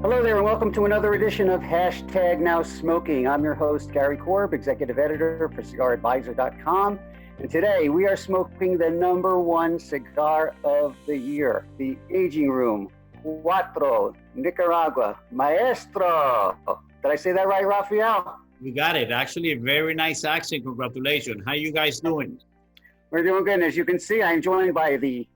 Hello there, and welcome to another edition of Hashtag Now Smoking. I'm your host, Gary Korb, executive editor for cigaradvisor.com. And today we are smoking the #1 cigar of the year, the Aging Room Quattro Nicaragua Maestro. Did I say that right, Rafael? You got it. Actually, a very nice accent. Congratulations. How you guys doing? We're doing good. And as you can see, I'm joined by the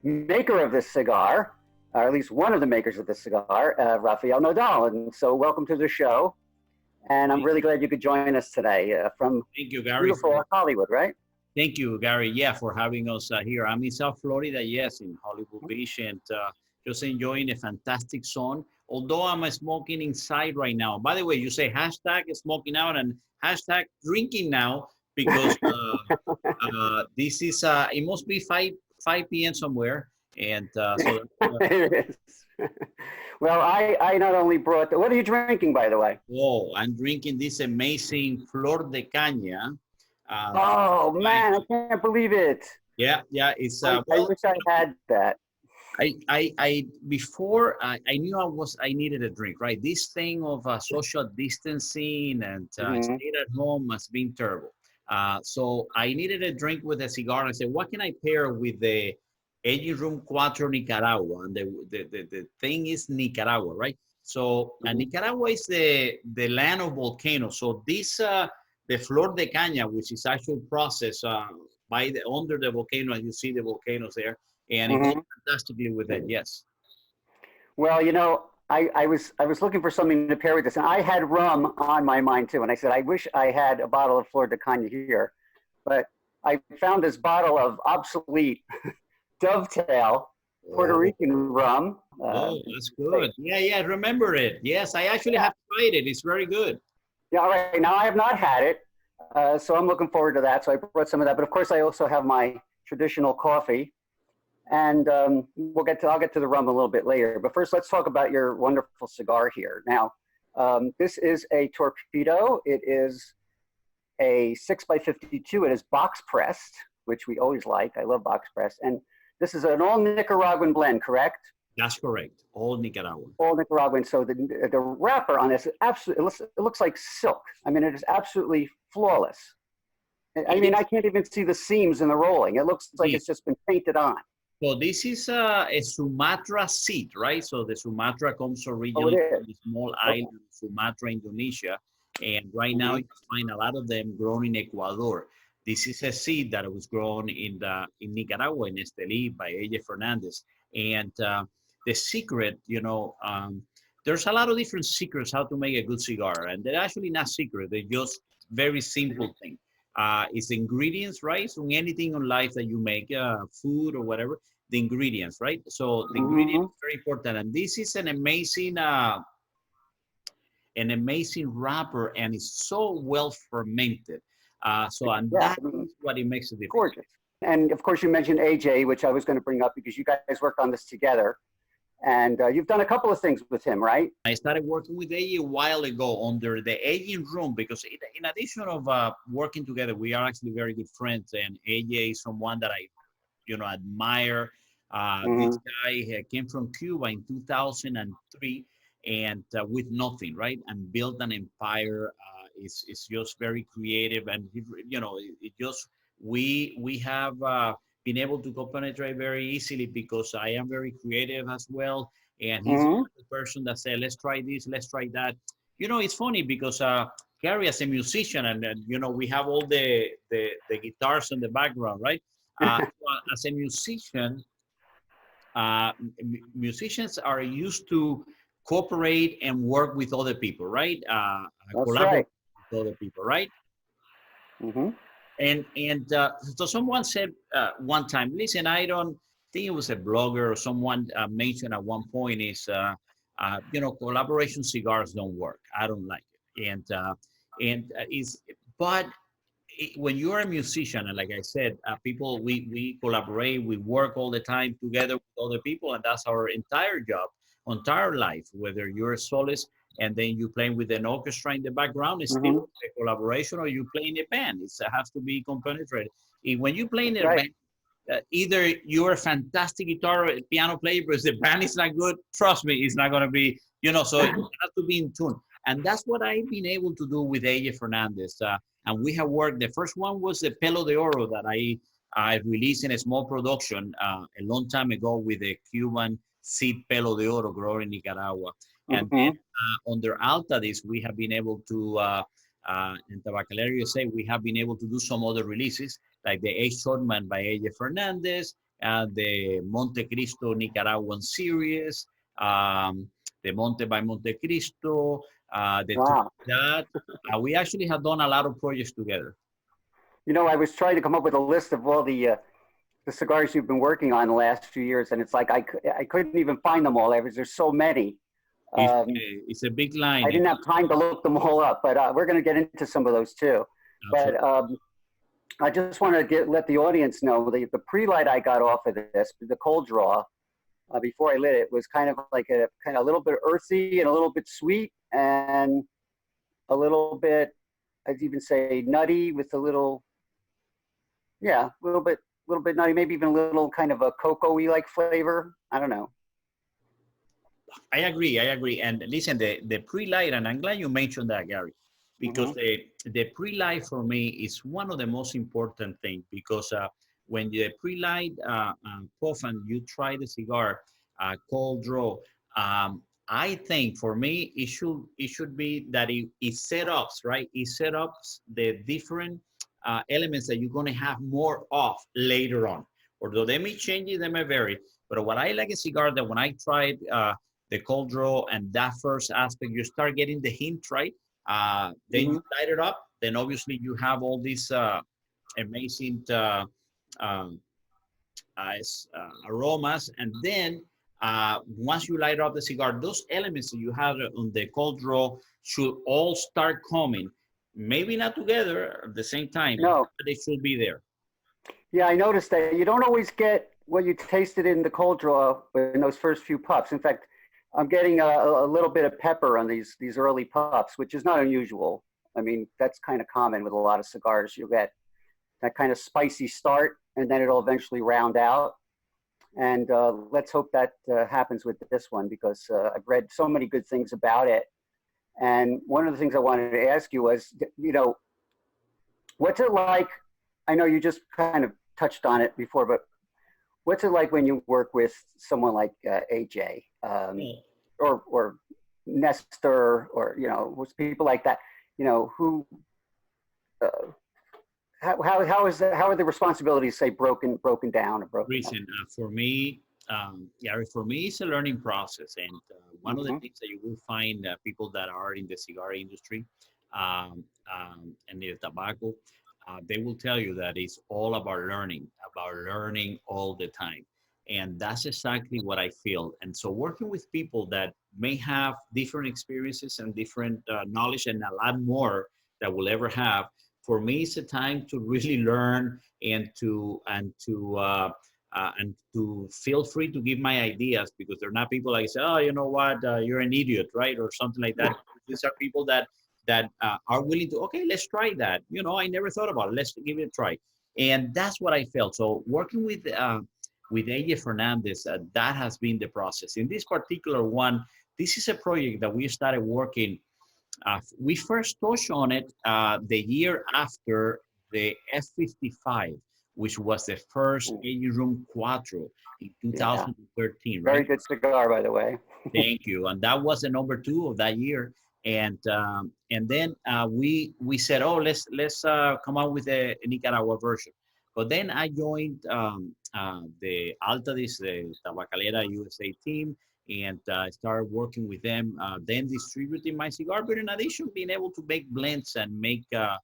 maker of this cigar, or at least one of the makers of this cigar, Rafael Nodal. And so welcome to the show. And I'm really glad you could join us today from Thank you, Gary. beautiful Hollywood, right? Thank you, Gary. Yeah, for having us here. I'm in South Florida, yes, in Hollywood Beach, and just enjoying a fantastic sun. Although I'm smoking inside right now. By the way, you say hashtag smoking out and hashtag drinking now because this is, it must be 5 p.m. somewhere. And so It is. Well, I not only brought what are you drinking, by the way? oh, I'm drinking this amazing Flor de Caña. Oh man, I can't believe it. Yeah, it's I well, wish I had that. I before I knew I needed a drink, right? This thing of social distancing and stay at home has been terrible. So I needed a drink with a cigar. I said, what can I pair with the Aging Room Quattro Nicaragua? And the thing is Nicaragua, right? So Nicaragua is the land of volcanoes. So this the Flor de Caña, which is actual process by the under the volcano, and you see the volcanoes there, and it goes fantastically with it. Yes. Well, I was looking for something to pair with this, and I had rum on my mind too. And I said, I wish I had a bottle of Flor de Caña here, but I found this bottle of obsolete Dovetail Puerto Rican rum. Oh, that's good. Yeah, I remember it. Yes, I actually have tried it. It's very good. Yeah, all right. Now I have not had it, so I'm looking forward to that. So I brought some of that, but of course I also have my traditional coffee, and I'll get to the rum a little bit later. But first, let's talk about your wonderful cigar here. Now, this is a Torpedo. It is a 6x52. It is box pressed, which we always like. I love box pressed, and this is an all Nicaraguan blend, correct? That's correct. All Nicaraguan. All Nicaraguan. So the wrapper on this is absolutely, it looks like silk. I mean, it is absolutely flawless. I mean, I can't even see the seams in the rolling. It looks like it's just been painted on. So this is a Sumatra seed, right? So the Sumatra comes originally from the small island of Sumatra, Indonesia. And right now you find a lot of them grown in Ecuador. This is a seed that was grown in Nicaragua, in Estelí, by AJ Fernandez. And the secret, there's a lot of different secrets how to make a good cigar. And they're actually not secret. They're just very simple thing. It's ingredients, right? So anything in life that you make, food or whatever, the ingredients, right? So the ingredients are very important. And this is an amazing wrapper, and it's so well fermented. And that's what it makes a difference. Gorgeous. And of course, you mentioned AJ, which I was going to bring up because you guys worked on this together. And you've done a couple of things with him, right? I started working with AJ a while ago under the Aging Room because in addition of working together, we are actually very good friends. And AJ is someone that I, admire. This guy came from Cuba in 2003 and with nothing, right? And built an empire. It's just very creative. And, it just, we have been able to co-penetrate very easily because I am very creative as well. And he's the person that said, let's try this, let's try that. It's funny because Gary, as a musician, and we have all the guitars in the background, right? As a musician, musicians are used to cooperate and work with other people, right? Collaborate with other people, right? And so someone said one time, listen, I don't think it was a blogger or someone mentioned at one point is, collaboration cigars don't work. I don't like it. But when you're a musician, and like I said, people, we collaborate, we work all the time together with other people, and that's our entire job, entire life, whether you're a soloist and then you playing with an orchestra in the background, it's still a collaboration, or you play in a band. It has to be compenetrated. When you play in a band, either you're a fantastic guitar or piano player, but if the band is not good, trust me, it's not going to be, so you have to be in tune. And that's what I've been able to do with AJ Fernandez. And we have worked, the first one was the Pelo de Oro that I released in a small production a long time ago with a Cuban seed Pelo de Oro grown in Nicaragua. And then under Alta Disc, we have been able to, in Tabacalera USA, we have been able to do some other releases, like the A Shortman by AJ Fernandez, the Monte Cristo Nicaraguan series, the Monte by Monte Cristo, the Wow. that. We actually have done a lot of projects together. I was trying to come up with a list of all the cigars you've been working on the last few years, and it's like I couldn't even find them all. There's so many. It's a big line. I didn't have time to look them all up, but we're going to get into some of those too. Absolutely. But I just want to let the audience know the pre-light I got off of this, the cold draw, before I lit it, was kind of like a little bit earthy and a little bit sweet and a little bit, I'd even say nutty with a little bit nutty, maybe even a little kind of a cocoa-y like flavor. I don't know. I agree. And listen, the pre-light, and I'm glad you mentioned that, Gary, because the pre-light for me is one of the most important things, because when the pre-light puff and you try the cigar, cold draw, I think for me it should be that it set up, right? It set up the different elements that you're going to have more of later on. Although they may change, they may vary. But what I like a cigar that when I tried the cold draw and that first aspect, you start getting the hint, right? Then you light it up. Then obviously you have all these amazing aromas. And then once you light up the cigar, those elements that you have on the cold draw should all start coming. Maybe not together at the same time, no, but they should be there. Yeah, I noticed that you don't always get what you tasted in the cold draw in those first few puffs. In fact, I'm getting a little bit of pepper on these early puffs, which is not unusual. I mean, that's kind of common with a lot of cigars. You'll get that kind of spicy start, and then it'll eventually round out. And let's hope that happens with this one, because I've read so many good things about it. And one of the things I wanted to ask you was, what's it like? I know you just kind of touched on it before, but what's it like when you work with someone like AJ or Nestor, or people like that? Who? How are the responsibilities, say, broken down or broken? Listen, for me, Gary, for me, it's a learning process, and one of the things that you will find people that are in the cigar industry and the tobacco, they will tell you that it's all about learning all the time. And that's exactly what I feel. And so working with people that may have different experiences and different knowledge and a lot more that we'll ever have, for me, it's a time to really learn and to feel free to give my ideas, because they're not people like say, oh, you know what, you're an idiot, right? Or something like that. These are people that are willing to, okay, let's try that. I never thought about it. Let's give it a try. And that's what I felt. So working with AJ Fernandez, that has been the process. In this particular one, this is a project that we started working. We first touched on it the year after the F55, which was the first AJ Room Quattro in 2013. Very right? good cigar, by the way. Thank you. And that was the number 2 of that year. And then we said, oh, let's come out with a Nicaragua version. But then I joined the Altadis, the Tabacalera USA team, and started working with them, then distributing my cigar. But in addition, being able to make blends and make the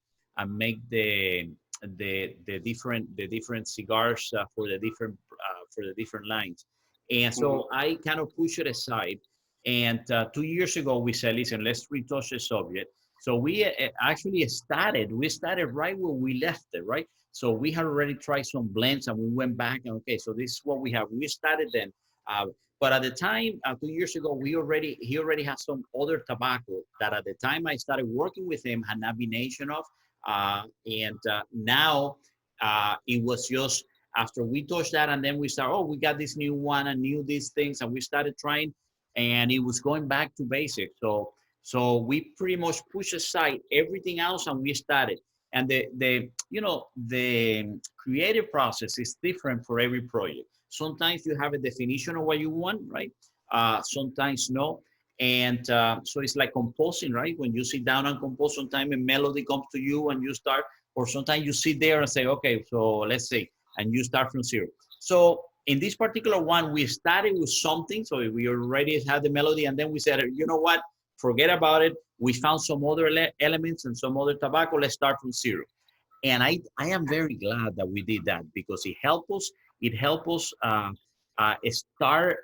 different cigars for the different lines. And so I kind of push it aside. And 2 years ago, we said, listen, let's retouch the subject. So we actually started right where we left it, right? So we had already tried some blends, and we went back and, okay, so this is what we have. We started then. But at the time, 2 years ago, he already had some other tobacco that at the time I started working with him had not been nation of. And now it was just After we touched that, and then we start, oh, we got this new one and new these things, and we started trying, and it was going back to basics. So we pretty much pushed aside everything else, and we started. And the creative process is different for every project. Sometimes you have a definition of what you want, right? Sometimes no. And so it's like composing, right? When you sit down and compose, sometimes a melody comes to you and you start, or sometimes you sit there and say, okay, so let's say, and you start from zero. So in this particular one, we started with something. So we already had the melody, and then we said, you know what? Forget about it. We found some other elements and some other tobacco. Let's start from zero. And I am very glad that we did that, because it helped us. It helped us start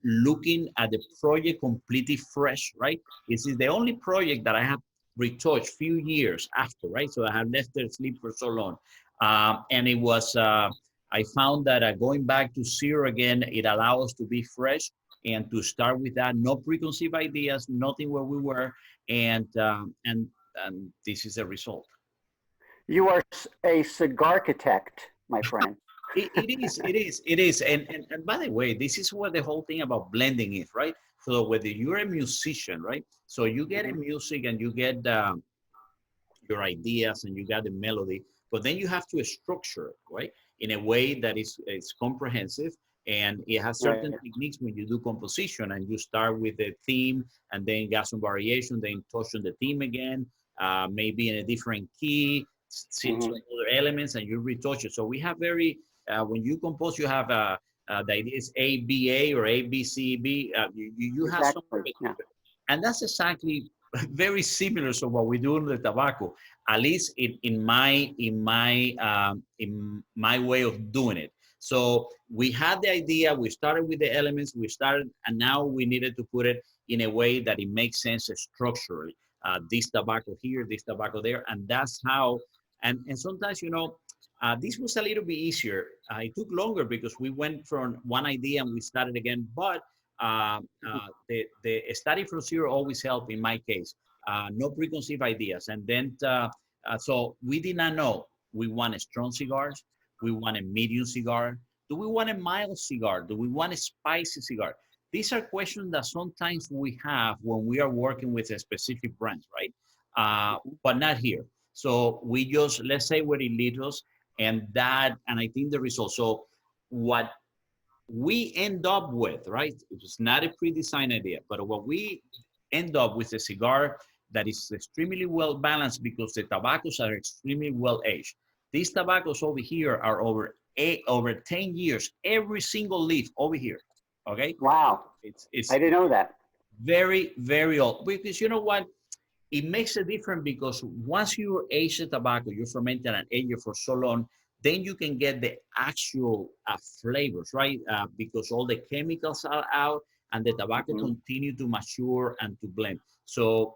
looking at the project completely fresh, right? This is the only project that I have retouched few years after, right? So I have left it sleep for so long. And it was, I found that going back to zero again, it allows us to be fresh and to start with that, no preconceived ideas, nothing where we were, and this is the result. You are a cigar architect, my friend. It is. And by the way, this is what the whole thing about blending is, right? So whether you're a musician, right? So you get a music and you get your ideas and you got the melody, but then you have to structure it, right? In a way that is comprehensive, and it has certain techniques when you do composition, and you start with the theme and then got some variation, then touch on the theme again, maybe in a different key, some other elements, and you retouch it. So we have very, when you compose, you have the idea is A, B, A, or A, B, C, B. You have some, and that's exactly very similar to what we do in the tobacco, at least in my way of doing it. So we had the idea, we started with the elements, and now we needed to put it in a way that it makes sense structurally. This tobacco here, this tobacco there, and that's how. And sometimes, this was a little bit easier. It took longer because we went from one idea and we started again, but the study from zero always helped in my case. No preconceived ideas. And then, so we did not know. We wanted strong cigars. We want a medium cigar. Do we want a mild cigar? Do we want a spicy cigar? These are questions that sometimes we have when we are working with a specific brand, right? But not here. So we just, let's say where it leads us, and I think the result. So what we end up with, right? It's not a pre-designed idea, but what we end up with a cigar that is extremely well balanced because the tobaccos are extremely well aged. These tobaccos over here are over 10 years, every single leaf over here. Okay. Wow. It's I didn't know that. very, very old, because you know what? It makes a difference because once you age the tobacco, you ferment it and age it for so long, then you can get the actual flavors, right? Because all the chemicals are out and the tobacco continue to mature and to blend. So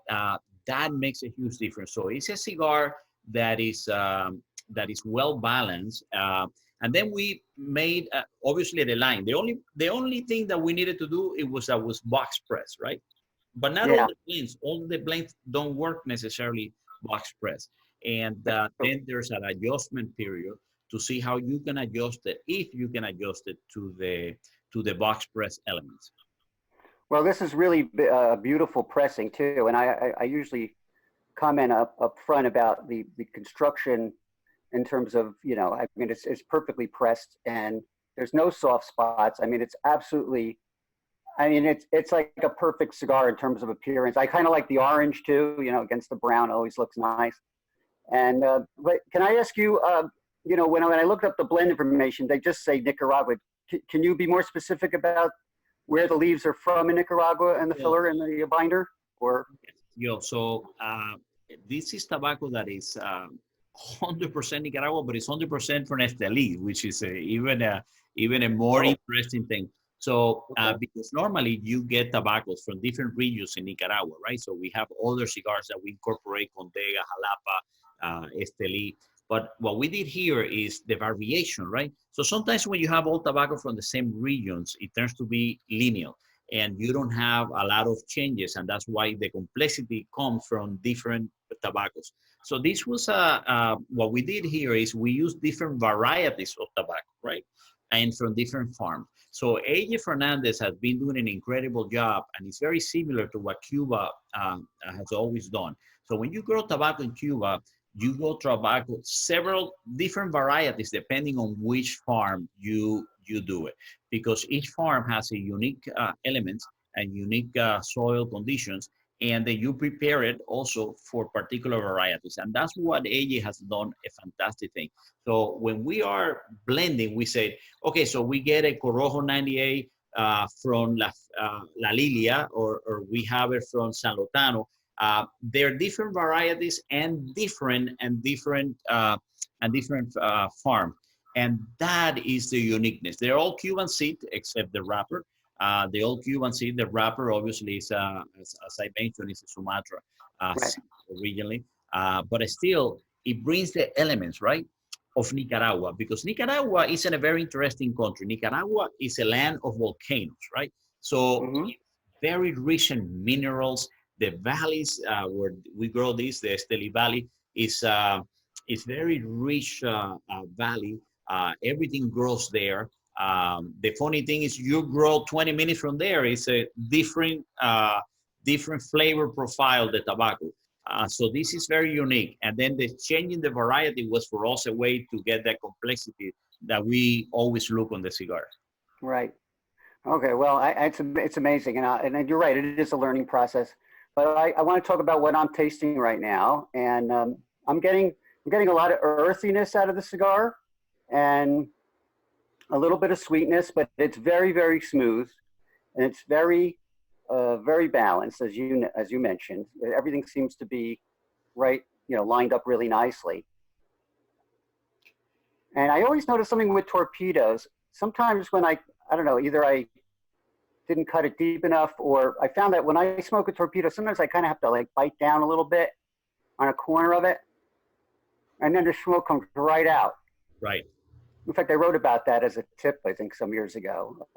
that makes a huge difference. So it's a cigar that is well balanced. And then we made obviously the line. The only thing that we needed to do was box press, right? But not all the blends don't work necessarily box press. And then there's an adjustment period to see how you can adjust it, if you can adjust it to the box press elements. Well, this is really beautiful pressing too. And I usually comment up front about the construction in terms of, I mean, it's perfectly pressed and there's no soft spots. I mean, it's absolutely, it's like a perfect cigar in terms of appearance. I kind of like the orange too, against the brown, always looks nice. And but can I ask you, when I looked up the blend information, they just say Nicaragua. Can you be more specific about where the leaves are from in Nicaragua and the filler and the binder? Or so this is tobacco that is 100% Nicaragua, but it's 100% from Esteli, which is even a more interesting thing. So because normally you get tobaccos from different regions in Nicaragua, right? So we have other cigars that we incorporate, Condega, Jalapa, Esteli. But what we did here is the variation, right? So sometimes when you have all tobacco from the same regions, it tends to be linear and you don't have a lot of changes. And that's why the complexity comes from different tobaccos. So this was what we did here is we used different varieties of tobacco, right? And from different farms. So AJ Fernandez has been doing an incredible job, and it's very similar to what Cuba has always done. So when you grow tobacco in Cuba, you grow tobacco several different varieties depending on which farm you do it, because each farm has a unique elements and unique soil conditions, and then you prepare it also for particular varieties. And that's what AJ has done a fantastic thing. So when we are blending, we say, okay, so we get a Corojo 98 from La Lilia, or we have it from San Lotano. They're different varieties and different farm. And that is the uniqueness. They're all Cuban seed except the wrapper. The old Cuban seed, the wrapper obviously is, as I mentioned, is a Sumatra Right. seed originally, but still it brings the elements, right, of Nicaragua, because Nicaragua is in a very interesting country. Nicaragua is a land of volcanoes, right? So Mm-hmm. very rich in minerals. The valleys where we grow this, the Esteli Valley, is very rich valley. Everything grows there. The funny thing is you grow 20 minutes from there, it's a different flavor profile, the tobacco. So this is very unique. And then the changing the variety was for us a way to get that complexity that we always look on the cigar. Right. Okay. Well, it's amazing, and you're right. It is a learning process. But I want to talk about what I'm tasting right now, and I'm getting I'm getting a lot of earthiness out of the cigar, and a little bit of sweetness, but it's very smooth, and it's very balanced, as you mentioned. Everything seems to be right, lined up really nicely. And I always notice something with torpedoes. Sometimes when I don't know, either I didn't cut it deep enough, or I found that when I smoke a torpedo, sometimes I kind of have to like bite down a little bit on a corner of it, and then the smoke comes right out. Right. In fact, I wrote about that as a tip, I think, some years ago.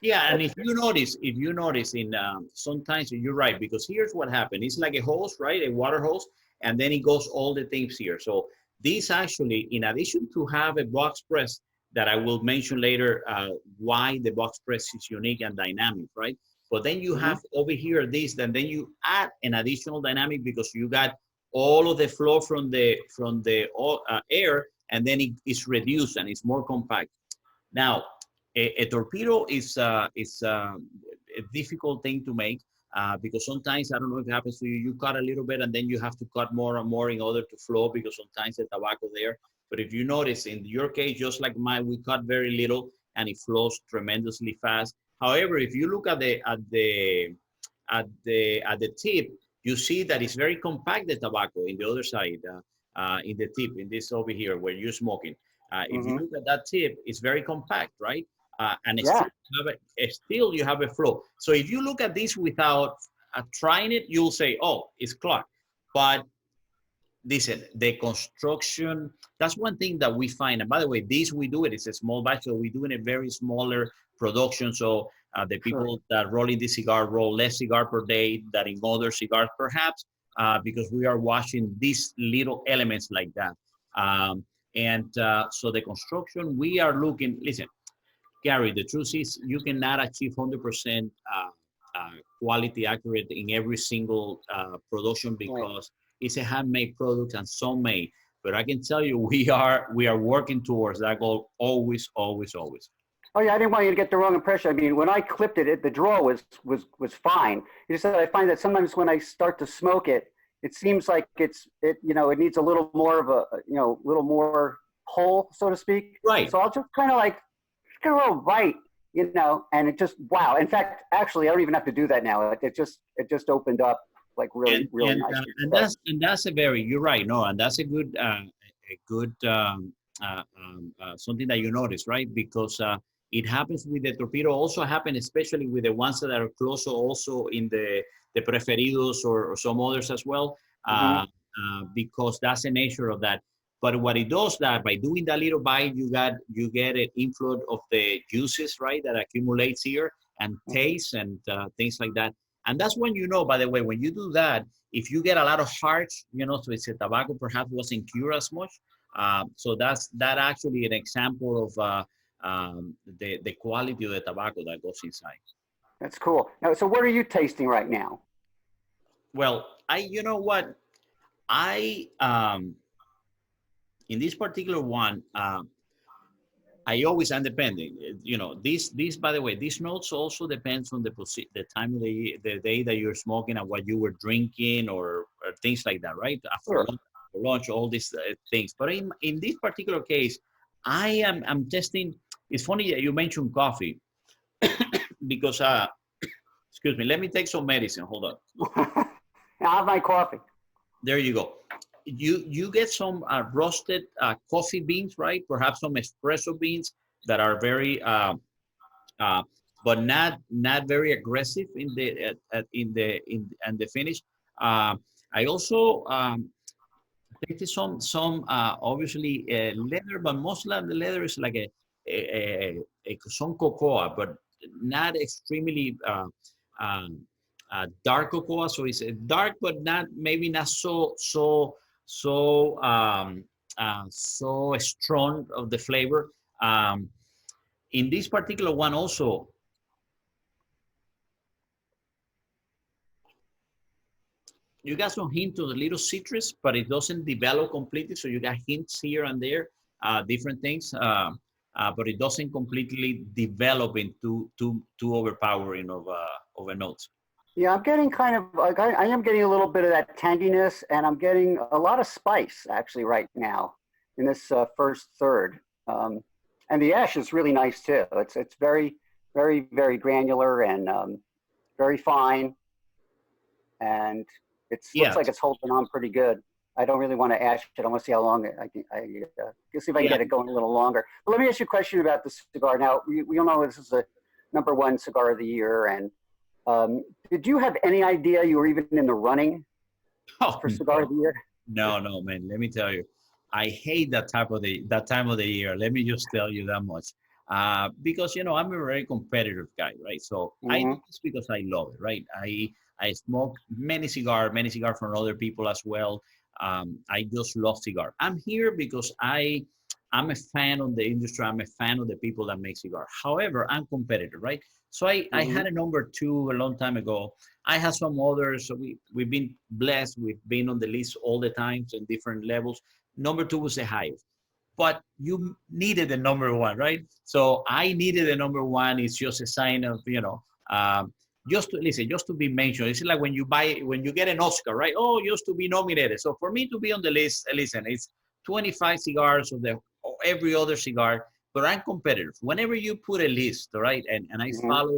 Yeah, and But if you notice in sometimes you're right, because here's what happened. It's like a hose, right? A water hose, and then it goes all the things here. So this actually, in addition to have a box press that I will mention later, why the box press is unique and dynamic, right? But then you mhm, have over here this, and then you add an additional dynamic because you got all of the flow from the air, and then it is reduced and it's more compact. Now, a torpedo is a difficult thing to make because sometimes, I don't know if it happens to you, you cut a little bit and then you have to cut more and more in order to flow because sometimes the tobacco there. But if you notice in your case, just like mine, we cut very little and it flows tremendously fast. However, if you look at the tip, you see that it's very compact, the tobacco in the other side, in the tip, in this over here where you're smoking. If you mhm. look at that tip, it's very compact, right? And Yeah. still you have a flow. So if you look at this without trying it, you'll say, oh, it's clogged. But listen, the construction, that's one thing that we find. And by the way, this we do it, it's a small batch, so we do in a very smaller production. So the Sure. people that roll in this cigar roll less cigar per day than in other cigars, perhaps, because we are watching these little elements like that. And so the construction, we are looking, listen, Gary, the truth is you cannot achieve 100% quality accurate in every single production Right. because it's a handmade product and some made. But I can tell you, we are working towards that goal always, always, always. Oh yeah, I didn't want you to get the wrong impression. I mean, when I clipped it, the draw was fine. It's just that I find that sometimes when I start to smoke it, it seems like it needs a little more of a little more pull, so to speak. Right. So I'll just kind of like get a little bite, and it just wow. In fact, actually, I don't even have to do that now. It just opened up like And really and nice. uh, and that's a very, you're right. No, and that's a good something that you notice, right? Because it happens with the torpedo. Also happen, especially with the ones that are closer, also in the preferidos or some others as well, Hmm. because that's the nature of that. But what it does that by doing that little bite, you get an inflow of the juices, right, that accumulates here and taste and things like that. And that's when you know, by the way, when you do that, if you get a lot of hearts, so it's a tobacco perhaps wasn't cured as much. So that's actually an example of the quality of the tobacco that goes inside. That's cool. Now, so what are you tasting right now? Well, you know what, I in this particular one, I always am depending. This by the way, these notes also depends on the time of the day that you're smoking and what you were drinking or things like that, right? Sure. For lunch, all these things. But in this particular case, I'm testing. It's funny that you mentioned coffee because excuse me. Let me take some medicine. Hold on. I have my coffee. There you go. You get some roasted coffee beans, right? Perhaps some espresso beans that are very, uh, but not very aggressive in the finish. I also tasted some obviously leather, but most of the leather is like some cocoa, but not extremely dark cocoa. So it's dark, but not maybe not so strong of the flavor. Um, in this particular one also, you got some hint of a little citrus, but it doesn't develop completely. So you got hints here and there, different things, but it doesn't completely develop into too overpowering of a note. Yeah, I'm getting kind of like I am getting a little bit of that tanginess, and I'm getting a lot of spice actually right now in this first third. And the ash is really nice too. It's very very granular and very fine, and it looks Yeah, like it's holding on pretty good. I don't really want to ash it. I want to see how long I can. See if I can yeah. get it going a little longer. But let me ask you a question about the cigar. Now we all know this is a #1 cigar of the year, and did you have any idea you were even in the running Oh for cigar of no. the year? No, man. Let me tell you, I hate that time of the year. Let me just tell you that much. Because I'm a very competitive guy, right? So I do Mm-hmm. this because I love it, right? I smoke many cigar from other people as well. I just love cigar. I'm here because I'm a fan of the industry. I'm a fan of the people that make cigar. However, I'm competitive, right? So I Mm-hmm. had a #2 a long time ago. I have some others. So we've been blessed. We've been on the list all the times in different levels. #2 was the highest, but you needed the #1, right? So I needed the #1. It's just a sign of, just to listen, just to be mentioned. It's like when you get an Oscar, right? Oh, just to be nominated. So for me to be on the list, listen, it's 25 cigars of every other cigar, but I'm competitive. Whenever you put a list, all right, and I Mm-hmm. follow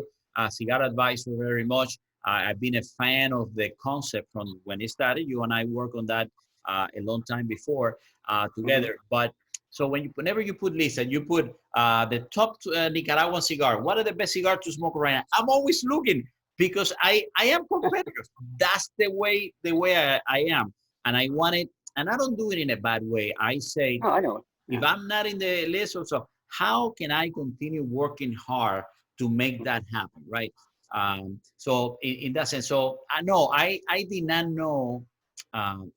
Cigar Advisor very much. I've been a fan of the concept from when it started. You and I worked on that a long time before Mm-hmm. together. But so whenever you put list and you put the top Nicaraguan cigar, what are the best cigars to smoke right now? I'm always looking because I am competitive. That's the way I am, and I want it. And I don't do it in a bad way. I say Oh, I know. if Yeah. I'm not in the list also, how can I continue working hard to make that happen, right? So in that sense, so I know I did not know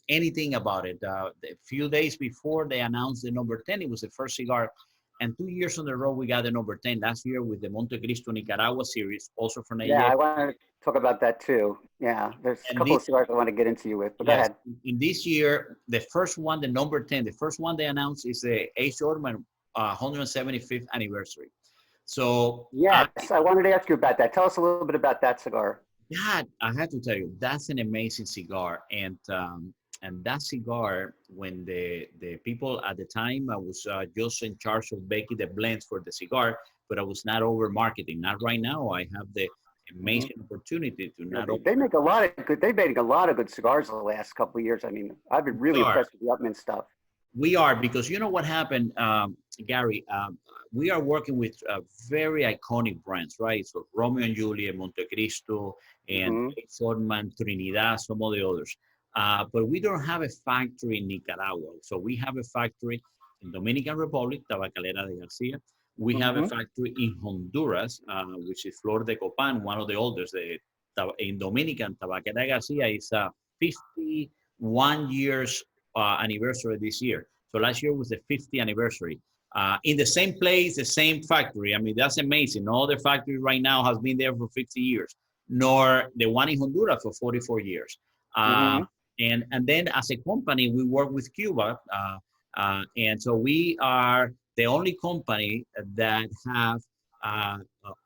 anything about it. A few days before they announced the #10, it was the first cigar. And 2 years on the road, we got the #10 last year with the Monte Cristo Nicaragua series, also from Yeah, AJ. I want to talk about that too. Yeah, there's a And couple this, of cigars I want to get into you with, but go yes, ahead. in this year, the first one, the #10, the first one they announced is the AJ Orman 175th anniversary. So Yes, I wanted to ask you about that. Tell us a little bit about that cigar. I have to tell you, that's an amazing cigar. And that cigar, when the people at the time, I was just in charge of making the blends for the cigar, but I was not over marketing. Not right now. I have the Hmm. amazing opportunity to Yeah, not they over. make a lot of good. They made a lot of good cigars the last couple of years. I mean, I've been We really are. impressed with the Upman stuff. We are, because you know what happened, Gary. We are working with very iconic brands, right? So Romeo and Juliet, Monte Cristo, and Hmm. Fortman, Trinidad, some of the others. But we don't have a factory in Nicaragua. So we have a factory in Dominican Republic, Tabacalera de Garcia. We have a Hmm. factory in Honduras, which is Flor de Copan, one of the oldest, the in Dominican, Tabaquera Garcia is 51 years anniversary this year. So last year was the 50th anniversary. In the same place, the same factory. I mean, that's amazing. No other factory right now has been there for 50 years, nor the one in Honduras for 44 years. Mm-hmm. And then as a company, we work with Cuba. And so we are the only company that have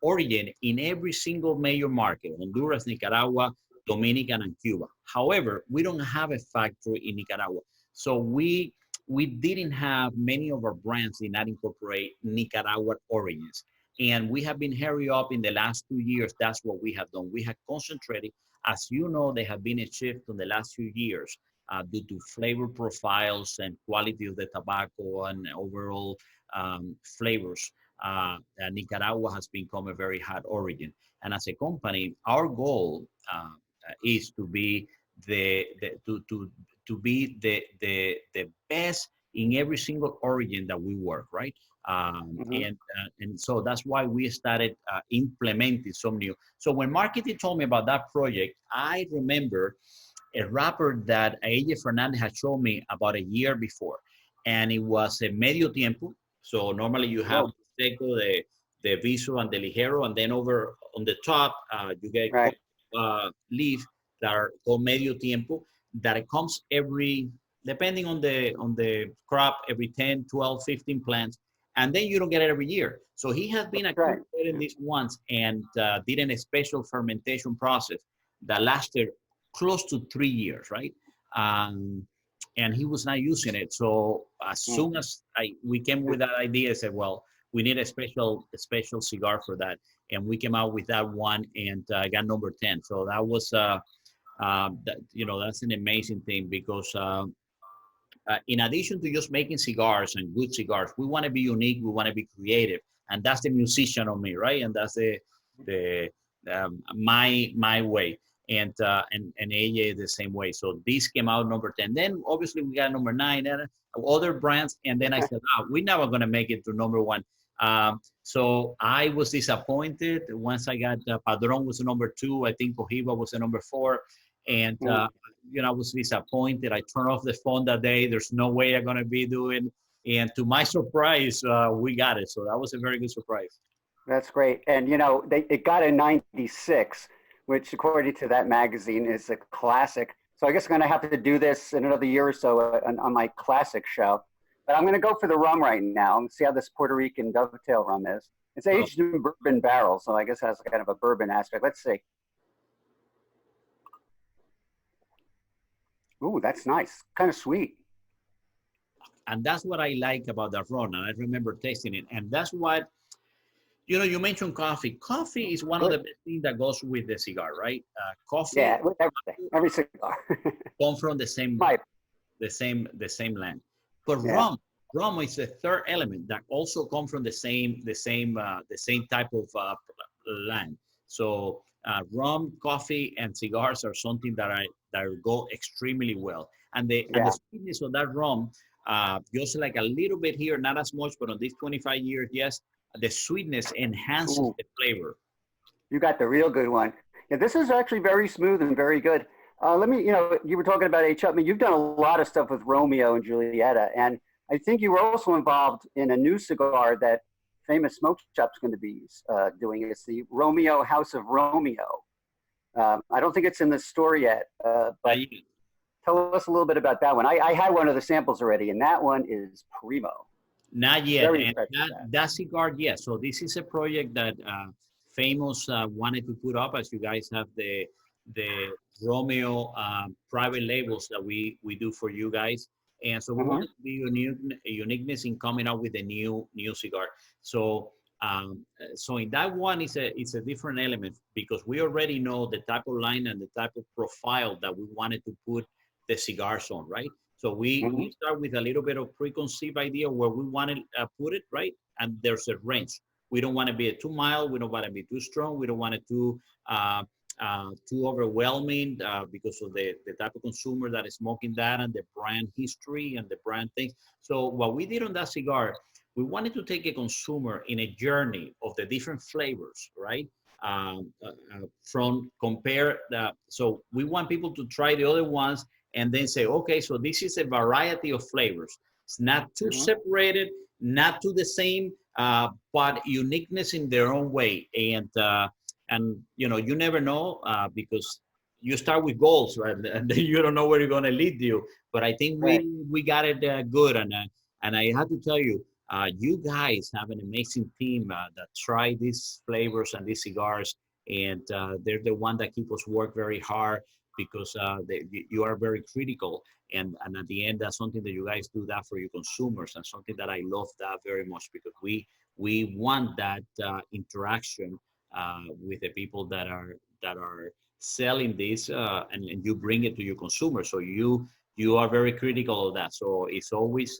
origin in every single major market: Honduras, Nicaragua, Dominican, and Cuba. However, we don't have a factory in Nicaragua. So we didn't have many of our brands did not incorporate Nicaraguan origins. And we have been hurry up in the last 2 years. That's what we have done. We have concentrated. As you know, there have been a shift in the last few years due to flavor profiles and quality of the tobacco and overall flavors. Nicaragua has become a very hot origin. And as a company, our goal is to be the best in every single origin that we work, right? Mm-hmm. And so that's why we started implementing some new. So when marketing told me about that project, I remember a wrapper that AJ Fernandez had shown me about a year before, and it was a medio tiempo. So normally you have Oh, the seco, the viso, and the ligero, and then over on the top you get right. leaf that are called medio tiempo. That it comes every, depending on the crop, every 10, 12, 15 plants, and then you don't get it every year. So he has been That's right. accumulating these ones and did a special fermentation process that lasted close to 3 years, right? Um, and he was not using it. So as Mm. soon as we came with that idea, I said, well, we need a special cigar for that, and we came out with that one and got number 10. So that was that's an amazing thing because in addition to just making cigars and good cigars, we want to be unique, we want to be creative, and that's the musician of me, right? And that's the my way, and AJ the same way. So this came out number 10. Then obviously we got number 9 and other brands, and then I said, we're never gonna make it to number 1. So I was disappointed once I got Padron was a number 2. I think Cohiba was a number 4, and Mm. I was disappointed. I turned off the phone that day. There's no way I'm gonna be doing. And to my surprise, we got it. So that was a very good surprise. That's great. And it got a 96, which according to that magazine is a classic. So I guess I'm going to have to do this in another year or so on my classic show. But I'm going to go for the rum right now and see how this Puerto Rican dovetail rum is. It's Oh, aged in bourbon barrels, so I guess it has kind of a bourbon aspect. Let's see. Ooh, that's nice. Kind of sweet. and that's what I like about that rum. And I remember tasting it. And that's what, you mentioned coffee. Coffee is one of Good. the best things that goes with the cigar, right? Yeah, Coffee with everything, every cigar. come from the same Right. the same the same land. But Yeah. rum is the third element that also come from the same type of land. So rum, coffee, and cigars are something that go extremely well. And the Yeah. sweetness of that rum, just like a little bit here, not as much, but on these 25 years, yes, the sweetness enhances Ooh, the flavor. you got the real good one. Yeah, this is actually very smooth and very good. Let me, you were talking about H. Upman. You've done a lot of stuff with Romeo and Julieta, and I think you were also involved in a new cigar that Famous Smoke Shop's going to be doing. It's the Romeo House of Romeo. I don't think it's in the store yet, but I, tell us a little bit about that one. I had one of the samples already, and that one is primo. Not yet, Very and impressed with that cigar, yes. So this is a project that Famous wanted to put up, as you guys have the Romeo private labels that we do for you guys, and so that. we Hmm. wanted to be uniqueness in coming up with a new cigar. So so in that one, it's a different element because we already know the type of line and the type of profile that we wanted to put the cigars on, right? So we Hmm. start with a little bit of preconceived idea where we want to put it, right? And there's a range. We don't want to be too mild. We don't want to be too strong. We don't want it uh, too overwhelming because of the type of consumer that is smoking that and the brand history and the brand things. So what we did on that cigar, we wanted to take a consumer in a journey of the different flavors, right? from compare the, so we want people to try the other ones and then say, okay, so this is a variety of flavors. It's not too Mhm. separated, not too the same, but uniqueness in their own way. And you know, you never know, because you start with goals, right? And then you don't know where you're going to lead you. But I think Right. we got it good, and I have to tell you, you guys have an amazing team that try these flavors and these cigars, and they're the one that keep us work very hard because you are very critical, and at the end, that's something that you guys do that for your consumers, and something that I love that very much because we want that interaction with the people that are selling this, and you bring it to your consumer. So you are very critical of that. So it's always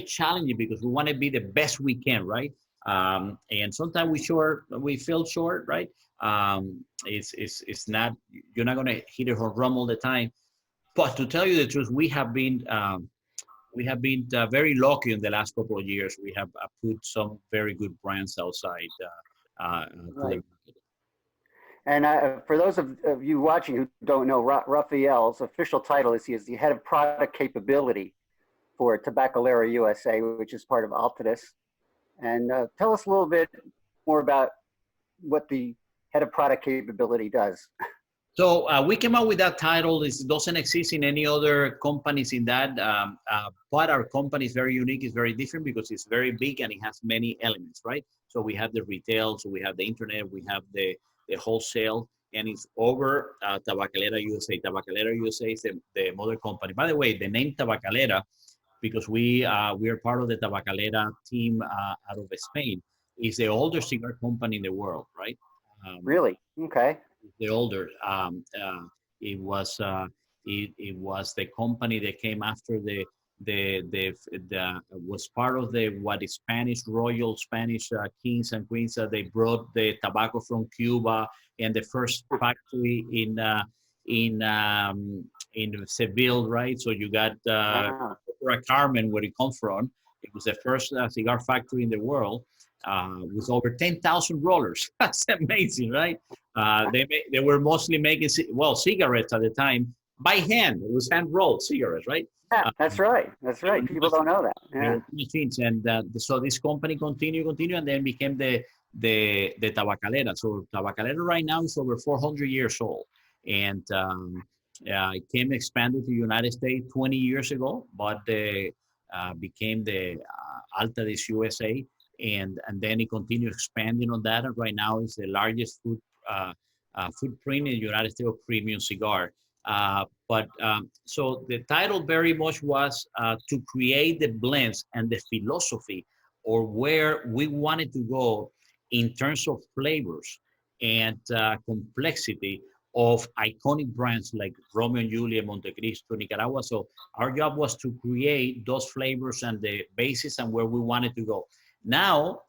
challenging because we want to be the best we can, right? And sometimes we feel short, right? It's not, you're not going to hit a home run all the time. But to tell you the truth, we have been very lucky in the last couple of years. We have put some very good brands outside to the Right. market. And for those of you watching who don't know, Rafael's official title is he is the head of product capability for Tabacalera USA, which is part of Altadis. And tell us a little bit more about what the head of product capability does. So we came out with that title. It doesn't exist in any other companies in that, but our company is very unique. It's very different because it's very big and it has many elements, right? So we have the retail, so we have the internet, we have the wholesale, and it's over Tabacalera USA. Tabacalera USA is the mother company. By the way, the name Tabacalera, because we are part of the Tabacalera team out of Spain, is the oldest cigar company in the world, right? Um, Really? Okay. the older. It was it was the company that came after the was part of the what is Spanish royal Spanish kings and queens. They brought the tobacco from Cuba, and the first factory in Seville, right? So you got Wow. Opera Carmen, where it comes from. It was the first cigar factory in the world with over 10,000 rollers. That's amazing, right? They were mostly making cigarettes at the time by hand. It was hand rolled cigarettes, right? Yeah, Uh, that's right. That's there right. were no People don't machines. know that. There Yeah. were no machines, and so this company continued, and then became the Tabacalera. So Tabacalera right now is over 400 years old, and it came expanded to the United States 20 years ago, but became the Altadis USA, and then it continued expanding on that. And right now, it's the largest footprint in the United States of premium cigar. But so the title very much was to create the blends and the philosophy or where we wanted to go in terms of flavors and complexity of iconic brands like Romeo and Juliet, Montecristo, Nicaragua. So our job was to create those flavors and the basis and where we wanted to go. Now,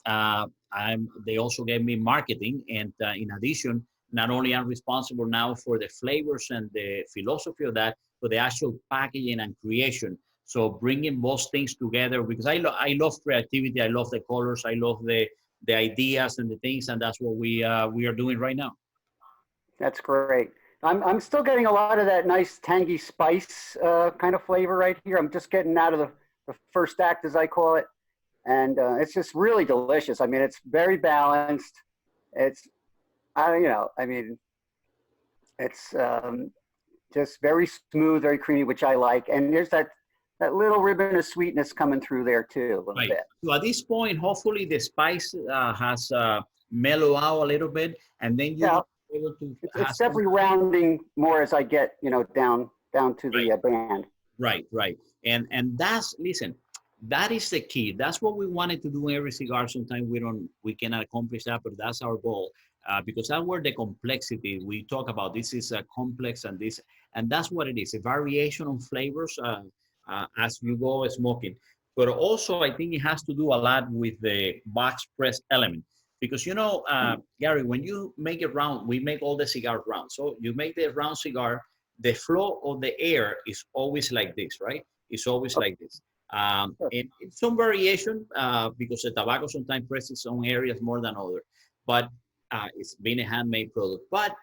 they also gave me marketing, and in addition, not only I'm responsible now for the flavors and the philosophy of that, but the actual packaging and creation. So bringing both things together, because I love creativity, I love the colors, I love the ideas and the things, and that's what we are doing right now. That's great. I'm still getting a lot of that nice tangy spice kind of flavor right here. I'm just getting out of the first act, as I call it, and it's just really delicious. I mean, it's very balanced. It's I mean, it's just very smooth, very creamy, which I like. And there's that little ribbon of sweetness coming through there too, a little Right. bit. So at this point, hopefully the spice has mellowed out a little bit, and then you're Yeah, going to be able to it's have some. definitely rounding more as I get down to Right. the band. Right. And that's, listen, that is the key. That's what we wanted to do in every cigar. Sometimes we cannot accomplish that, but that's our goal. Because that's where the complexity we talk about. This is a complex, and that's what it is. A variation on flavors as you go smoking. But also, I think it has to do a lot with the box press element. Because Gary, when you make it round, we make all the cigars round. So you make the round cigar, the flow of the air is always like this, right? It's always like this. And it's some variation because the tobacco sometimes presses some areas more than others. But It's been a handmade product. But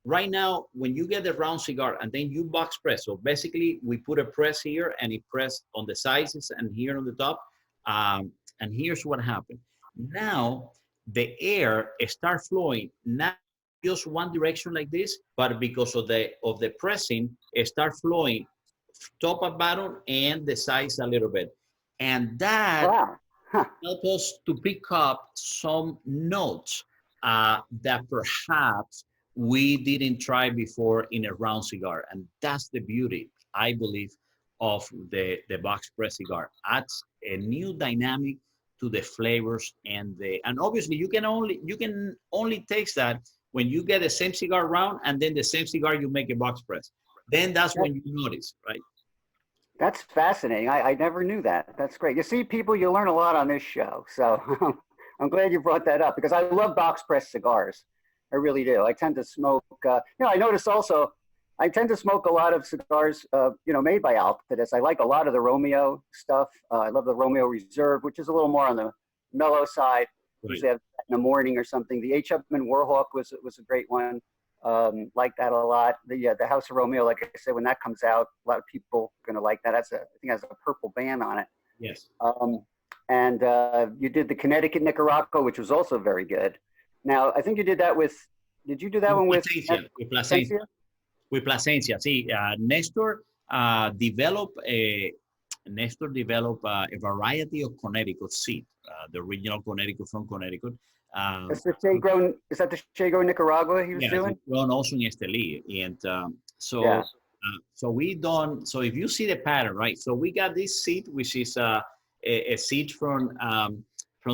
right now, when you get the round cigar and then you box press, so basically we put a press here and it press on the sides and here on the top. And here's what happened. Now the air start flowing, not just one direction like this, but because of the pressing, it start flowing top and bottom and the sides a little bit. And that Wow. Huh. help us to pick up some notes that perhaps we didn't try before in a round cigar. And that's the beauty, I believe, of the box press cigar. Adds a new dynamic to the flavors and obviously you can only taste that when you get the same cigar round and then the same cigar you make a box press. Then that's That, when you notice, right? that's fascinating. I never knew that. That's great. You see, people, you learn a lot on this show. So I'm glad you brought that up because I love box press cigars. I really do. I tend to smoke. I notice also I tend to smoke a lot of cigars, made by Altadis. I like a lot of the Romeo stuff. I love the Romeo Reserve, which is a little more on the mellow side. Right. Usually have that in the morning or something. The H. Upmann Warhawk was a great one. Like that a lot. The House of Romeo, like I said, when that comes out, a lot of people are gonna like that. I think it has a purple band on it. Yes. And you did the Connecticut Nicaragua, which was also very good. Now I think you did that with. Did you do that one with Plasencia? With Plasencia. See, Nestor developed a variety of Connecticut seed, the original Connecticut from Connecticut. Is that the shade grown Nicaragua he was doing? It's grown also in Esteli. And Yeah. so we done, so if you see the pattern, right? So we got this seed, which is a seed from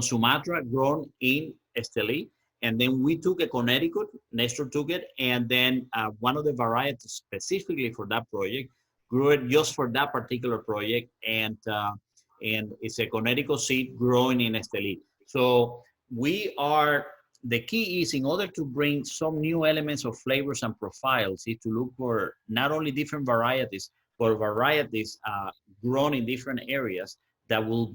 Sumatra grown in Esteli. And then we took a Connecticut, Nestor took it, and then one of the varieties specifically for that project grew it just for that particular project, and it's a Connecticut seed growing in Esteli. So the key is in order to bring some new elements of flavors and profiles is to look for not only different varieties, but varieties grown in different areas that will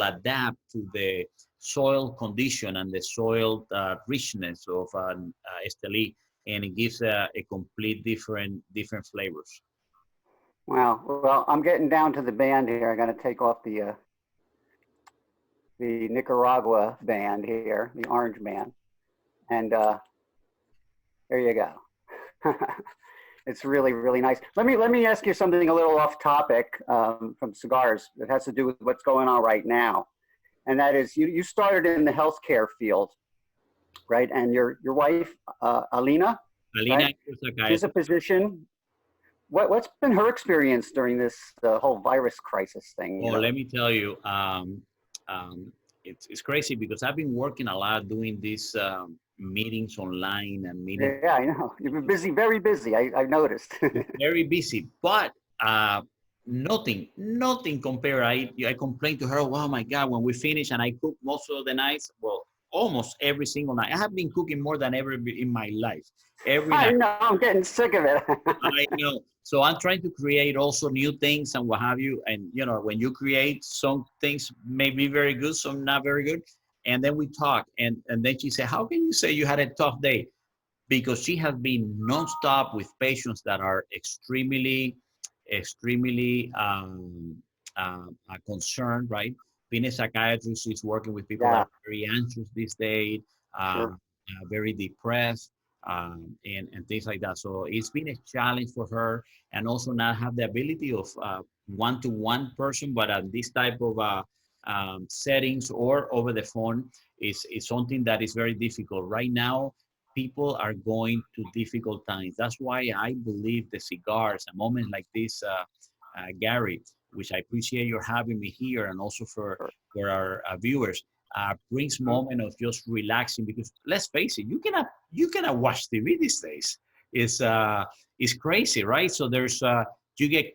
adapt to the soil condition and the soil richness of Esteli, and it gives a complete different flavors. Wow. Well, I'm getting down to the band here. I got to take off the Nicaragua band here, the orange band, and there you go. It's really, really nice. Let me ask you something a little off topic from cigars. It has to do with what's going on right now, and that is you started in the healthcare field, right? And your wife, Alina, right? She's a physician. What's been her experience during this whole virus crisis thing? Let me tell you, it's crazy because I've been working a lot doing these meetings online and meetings. Yeah, I know. You've been busy, very busy. I've noticed. Very busy, but nothing compared. I complained to her, oh my God, when we finish and I cook most of the nights, well, almost every single night. I have been cooking more than ever in my life. Every night. I know, I'm getting sick of it. I know. So I'm trying to create also new things and what have you. And, when you create, some things may be very good, some not very good. And then we talk. And then she said, how can you say you had a tough day? Because she has been nonstop with patients that are extremely concerned, right? Being a psychiatrist, she's working with people that are very anxious these days, very depressed, and things like that. So it's been a challenge for her, and also not have the ability of one-to-one person, but at this type of settings or over the phone is something that is very difficult. Right now, people are going to difficult times. That's why I believe the cigars, a moment like this, Gary, which I appreciate your having me here, and also for our viewers, brings moment of just relaxing. Because let's face it, you cannot watch TV these days. It's crazy, right? So there's you get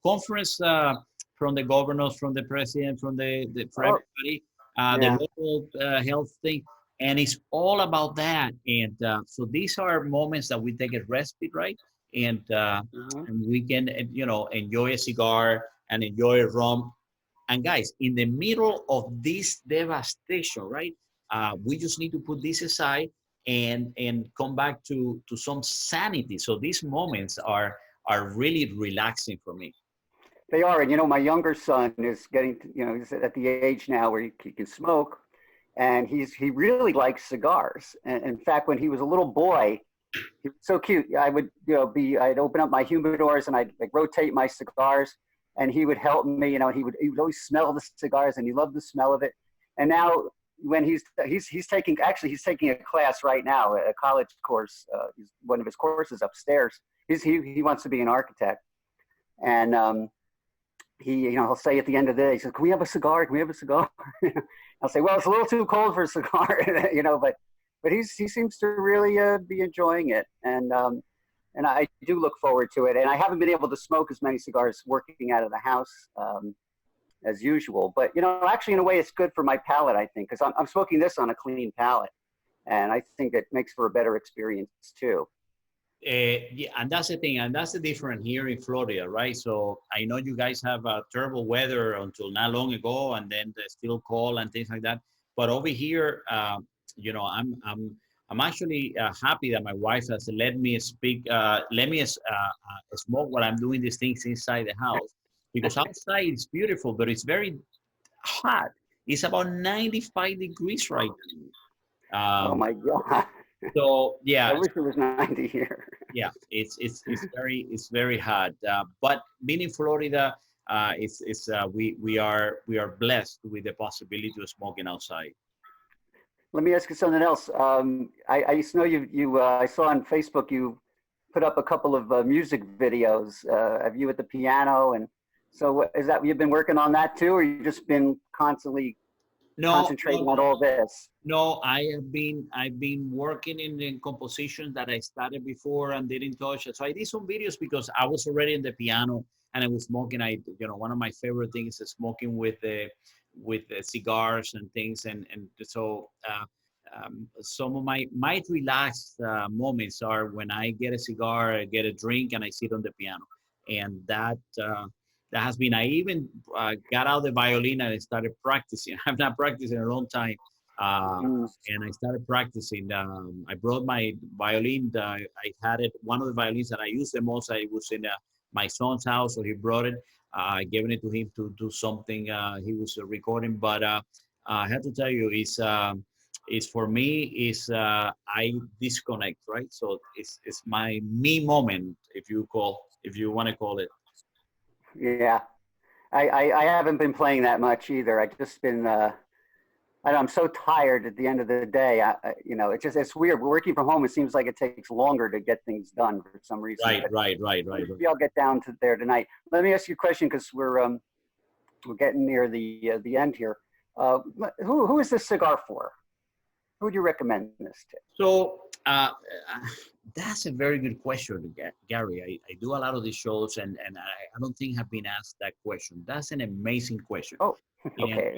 conference from the governors, from the president, from for everybody, the local health thing. And it's all about that. And so these are moments that we take a respite, right? And we can, enjoy a cigar and enjoy a rum. And guys, in the middle of this devastation, right? We just need to put this aside and come back to some sanity. So these moments are really relaxing for me. They are, and you know, my younger son is getting, you know, he's at the age now where he can smoke, and he really likes cigars. And in fact, when he was a little boy, he was so cute. I would, you know, I'd open up my humidors and I'd like rotate my cigars, and he would help me. You know, he would always smell the cigars, and he loved the smell of it. And now when he's taking he's taking a class right now, a college course. One of his courses upstairs. He wants to be an architect, and he'll say at the end of the day, he says, "Can we have a cigar? Can we have a cigar?" I'll say, "Well, it's a little too cold for a cigar," you know, but he seems to really be enjoying it, and I do look forward to it. And I haven't been able to smoke as many cigars working out of the house as usual, but you know, actually, in a way, it's good for my palate, I think, because I'm smoking this on a clean palate, and I think it makes for a better experience too. Yeah, and that's the thing, and that's the difference here in Florida, right? So I know you guys have terrible weather until not long ago, and then the still cold and things like that. But over here, you know, I'm actually happy that my wife has let me smoke while I'm doing these things inside the house, because outside it's beautiful, but it's very hot. It's about 95 degrees right now. Oh my God. So I yeah, wish it was 90 here. yeah, it's very hard. But being in Florida, we are blessed with the possibility of smoking outside. Let me ask you something else. I used to know I saw on Facebook you put up a couple of music videos of you at the piano. And so is that, you've been working on that too, or you just been constantly No, concentrating on all this? no. I've been working in compositions that I started before and didn't touch. So I did some videos because I was already in the piano and I was smoking. One of my favorite things is smoking with cigars and things, and so some of my relaxed moments are when I get a cigar, I get a drink, and I sit on the piano, and that has been. I even got out the violin and I started practicing. I've not practiced in a long time, uh, Mm. and I started practicing. I brought my violin. I had it. One of the violins that I used the most. I was in my son's house, so he brought it. I gave it to him to do something he was recording. But I have to tell you, is for me is I disconnect, right? So it's my me moment, if you want to call it. Yeah. I haven't been playing that much either. I just been, I'm so tired at the end of the day. You know, it's weird. We're working from home. It seems like it takes longer to get things done for some reason. Right, But right. maybe I'll get down to there tonight. Let me ask you a question, because we're getting near the end here. Uh, who is this cigar for? Who would you recommend this to? So that's a very good question, Gary. I do a lot of these shows, and I don't think have been asked that question. That's an amazing question, Oh, and okay.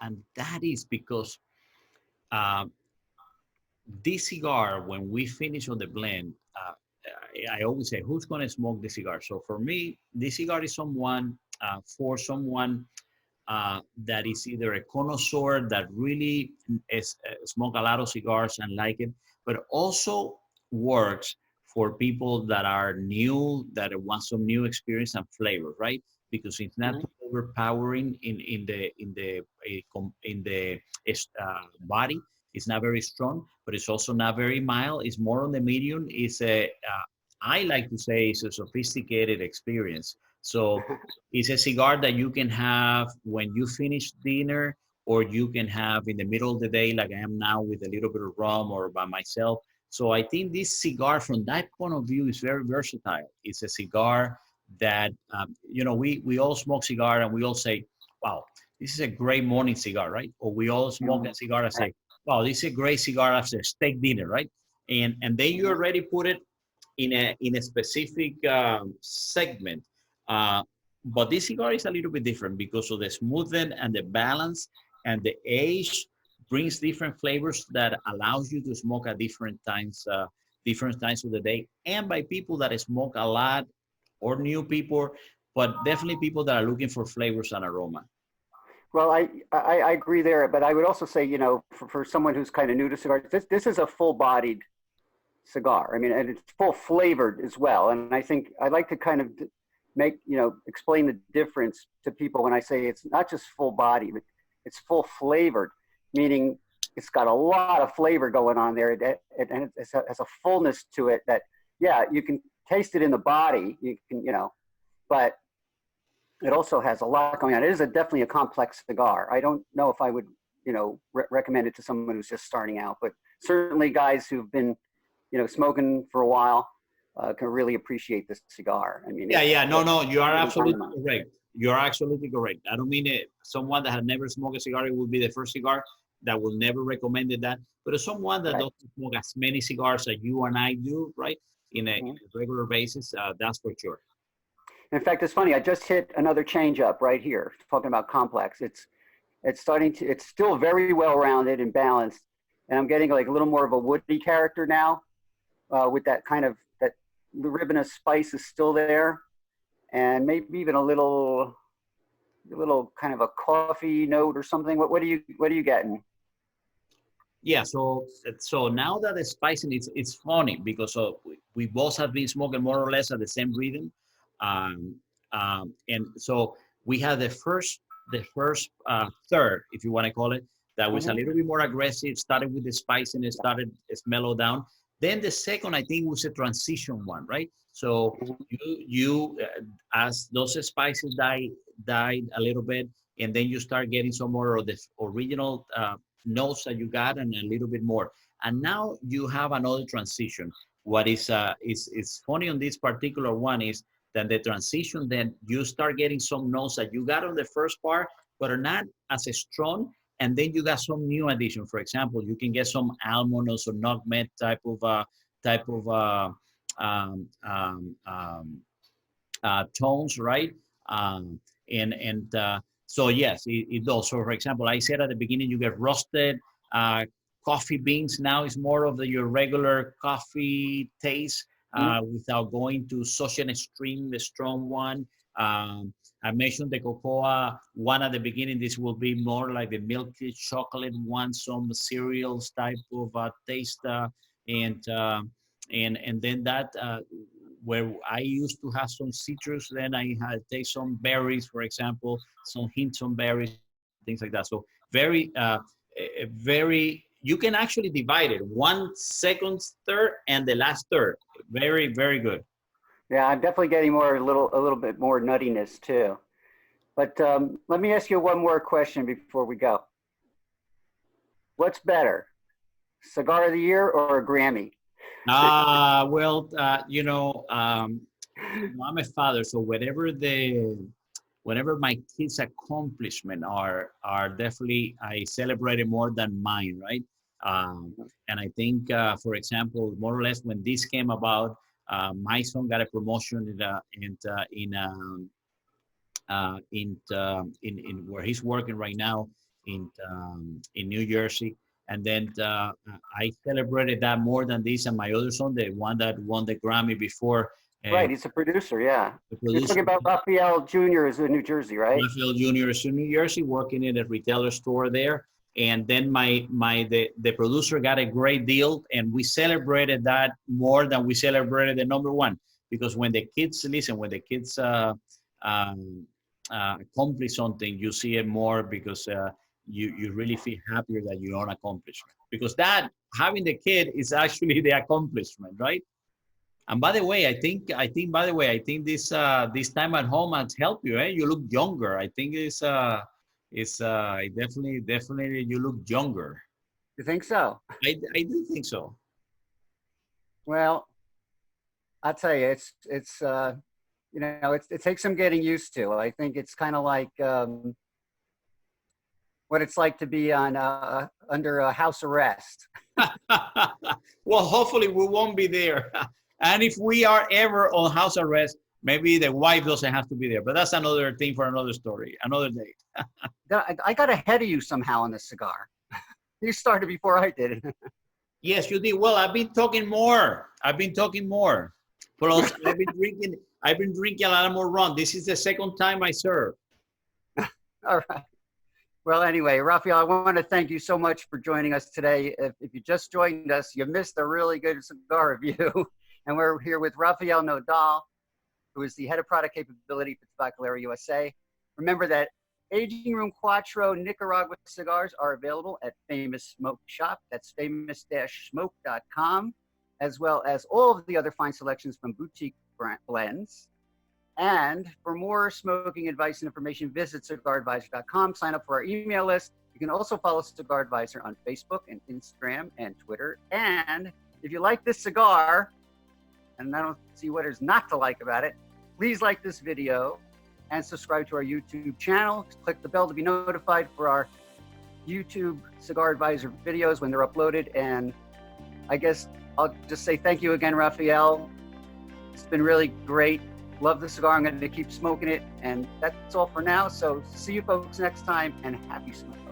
and that is because uh, this cigar, when we finish on the blend, I always say, who's going to smoke this cigar? So for me, this cigar is for someone that is either a connoisseur that really smoke a lot of cigars and like it, but also works for people that are new, that want some new experience and flavor, right? Because it's not too overpowering in the body. It's not very strong, but it's also not very mild. It's more on the medium. I like to say, it's a sophisticated experience. So it's a cigar that you can have when you finish dinner, or you can have in the middle of the day, like I am now, with a little bit of rum or by myself. So I think this cigar, from that point of view, is very versatile. It's a cigar that, we all smoke cigar and we all say, wow, this is a great morning cigar, right? Or we all smoke a cigar and say, wow, this is a great cigar after steak dinner, right? And then you already put it in a specific segment. Uh, but this cigar is a little bit different because of the smoothness and the balance, and the age brings different flavors that allows you to smoke at different times of the day, and by people that smoke a lot, or new people, but definitely people that are looking for flavors and aroma. Well, I agree there, but I would also say, you know, for someone who's kind of new to cigars, this is a full-bodied cigar. I mean, and it's full flavored as well. And I think I like to kind of make, you know, explain the difference to people when I say it's not just full body, but it's full flavored, meaning it's got a lot of flavor going on there, and it has a fullness to it that, yeah, you can taste it in the body, you can, you know, but it also has a lot going on. It is definitely a complex cigar. I don't know if I would, you know, recommend it to someone who's just starting out, but certainly guys who've been, you know, smoking for a while can really appreciate this cigar. I mean, Yeah, no, you are really absolutely phenomenal. correct. You are absolutely correct. I don't mean it. Someone that had never smoked a cigar, it will be the first cigar that will never recommend that. But as someone that Right. doesn't smoke as many cigars as you and I do, right, in Mhm. a regular basis, that's for sure. In fact, it's funny. I just hit another change up right here, talking about complex. It's starting to. It's still very well rounded and balanced, and I'm getting like a little more of a woody character now, with that kind of that the ribbon of spice is still there, and maybe even a little kind of a coffee note or something. What are you getting? Yeah, so now that the spicing, it's funny because we both have been smoking more or less at the same rhythm, um, and so we had the first third, if you want to call it, that was a Mm-hmm. little bit more aggressive. Started with the spicing, it started it's mellow down. Then the second, I think, was a transition one, right? So as those spices died a little bit, and then you start getting some more of the original. Notes that you got and a little bit more. And now you have another transition. What is funny on this particular one is that the transition, then you start getting some notes that you got on the first part, but are not as strong. And then you got some new addition. For example, you can get some almond or some nutmeg type of um, um, um, tones, right? Um, and so yes, it does. So for example, I said at the beginning, you get roasted uh, coffee beans. Now it's more of your regular coffee taste without going to such an extreme, the strong one. I mentioned the cocoa one at the beginning. This will be more like the milky chocolate one, some cereals type of taste, and and then that where I used to have some citrus, then I had take some berries, for example, some hints on berries, things like that. So very, you can actually divide it one second third and the last third. Very, very good. Yeah, I'm definitely getting a little bit more nuttiness too. But let me ask you one more question before we go. What's better, cigar of the year or a Grammy? Well, I'm a father, so whatever my kids' accomplishment are definitely I celebrate it more than mine, right? And I think, for example, more or less when this came about, my son got a promotion in where he's working right now in New Jersey. And then I celebrated that more than this, and my other son, the one that won the Grammy before, Right, he's a producer. Yeah, the you're talking producer about Raphael Jr. is in New Jersey, right? Rafael Jr. is in New Jersey, working in a retailer store there. And then the producer got a great deal, and we celebrated that more than we celebrated the number one. Because when the kids listen, when the kids um, accomplish something, you see it more because you really feel happier that your own accomplishment. Because that having the kid is actually the accomplishment, right? And by the way, I think this time at home has helped you. Eh? You look younger. I think it's definitely you look younger. You think so? I do think so. Well, I'll tell you, it's you know, it takes some getting used to. I think it's kind of like what it's like to be on under a house arrest. Well, hopefully we won't be there. And if we are ever on house arrest, maybe the wife doesn't have to be there. But that's another thing for another story, another day. I got ahead of you somehow on this cigar. You started before I did. Yes, you did. Well, I've been talking more. I've been talking more. Plus, I've been drinking. I've been drinking a lot more rum. This is the second time I serve. All right. Well, anyway, Rafael, I want to thank you so much for joining us today. If you just joined us, you missed a really good cigar review. And we're here with Rafael Nodal, who is the head of product capability for Tabacalera USA. Remember that Aging Room Quattro Nicaragua cigars are available at Famous Smoke Shop. That's famous-smoke.com, as well as all of the other fine selections from boutique blends. And for more smoking advice and information, visit cigaradvisor.com. Sign up for our email list. You can also follow Cigar Advisor on Facebook and Instagram and Twitter. And if you like this cigar, and I don't see what there's not to like about it, please like this video and subscribe to our YouTube channel. Click the bell to be notified for our YouTube Cigar Advisor videos when they're uploaded. And I guess I'll just say thank you again, Rafael. It's been really great. Love the cigar. I'm going to keep smoking it. And that's all for now. So see you folks next time, and happy smoking.